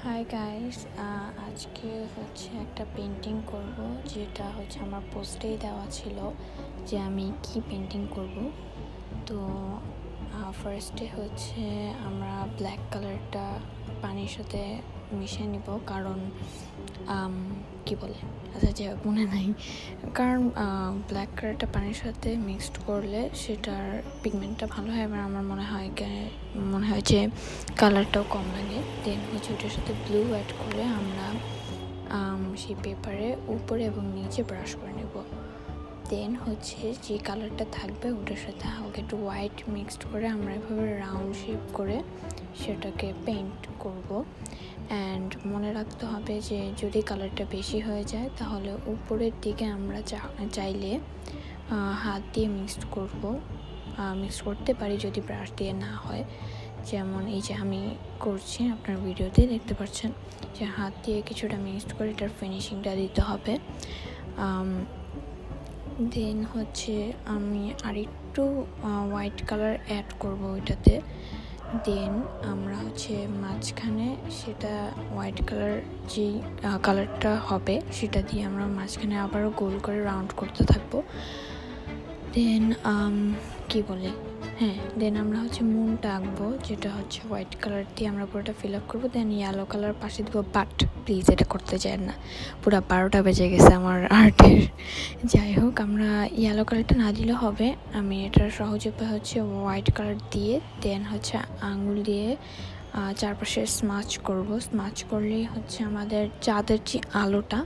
Hi guys, আজকে হচ্ছে একটা পেন্টিং করব, যেটা হচ্ছে আমার পোস্টেই দেওয়া ছিল যে আমি কি পেন্টিং করব। তো ফার্স্টে হচ্ছে আমরা ব্ল্যাক কালারটা পানির সাথে মিশিয়ে নিব, কারণ কি বলে আচ্ছা যে মনে নাই, কারণ ব্ল্যাক কালারটা পানির সাথে মিক্সড করলে সেটার পিগমেন্টটা ভালো হয়, এবং আমার মনে হয় যে কালারটাও কম লাগে। দেন হচ্ছে ওটার সাথে ব্লু অ্যাড করে আমরা সেই পেপারে উপরে এবং নিচে ব্রাশ করে নেব। দেন হচ্ছে যে কালারটা থাকবে ওটার সাথে হালকা একটু হোয়াইট মিক্সড করে আমরা এভাবে রাউন্ড শেপ করে সেটাকে পেইন্ট করব। অ্যান্ড মনে রাখতে হবে যে যদি কালারটা বেশি হয়ে যায় তাহলে উপরের দিকে আমরা চাইলে হাত দিয়ে মিক্সড করতে পারি যদি ব্রাশ দিয়ে না হয়। যেমন এই যে আমি করছি, আপনার ভিডিওতে দেখতে পাচ্ছেন যে হাত দিয়ে কিছুটা মিক্সড করে এটার ফিনিশিংটা দিতে হবে। দেন হচ্ছে আমি আরেকটু হোয়াইট কালার অ্যাড করব ওইটাতে। দেন আমরা হচ্ছে মাঝখানে সেটা হোয়াইট কালার যে কালারটা হবে সেটা দিয়ে আমরা মাঝখানে আবারও গোল করে রাউন্ড করতে থাকবো। দেন দেন আমরা হচ্ছে মুনটা আঁকবো, যেটা হচ্ছে হোয়াইট কালার দিয়ে আমরা পুরোটা ফিল আপ করবো। দেন ইয়েলো কালার পাশে দেবো, বাট প্লিজ এটা করতে চান না, পুরো 12টা বেজে গেছে আমার আর্টের। যাই হোক, আমরা ইয়েলো কালারটা না দিলে হবে। আমি এটার সহজ উপায় হচ্ছে হোয়াইট কালার দিয়ে দেন হচ্ছে আঙুল দিয়ে চারপাশে স্মাচ করলেই হচ্ছে আমাদের চাঁদের যে আলোটা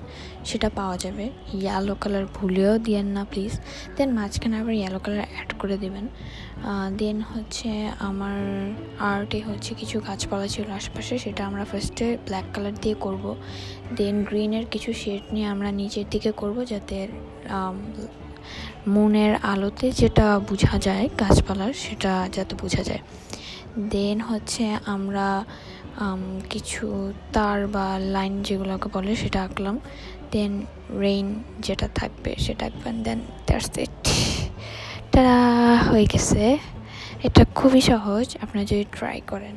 সেটা পাওয়া যাবে। ইয়েলো কালার ভুলেও দিয়েন না প্লিজ। দেন মাঝখানে আবার ইয়েলো কালার অ্যাড করে দেবেন। দেন হচ্ছে আমার আর্টে হচ্ছে কিছু গাছপালা ছিল আশেপাশে, সেটা আমরা ফার্স্টে ব্ল্যাক কালার দিয়ে করব। দেন গ্রিনের কিছু শেড নিয়ে আমরা নিচের দিকে করব, যাতে মুনের আলোতে যেটা বোঝা যায় গাছপালার সেটা যাতে বোঝা যায়। দেন হচ্ছে আমরা কিছু তার বা লাইন যেগুলোকে বলে সেটা আঁকলাম। দেন রেইন যেটা থাকবে সেটা আঁকবেন। দেন দ্যাটস ইট, তারা হয়ে গেছে। এটা খুবই সহজ, আপনারা যদি ট্রাই করেন।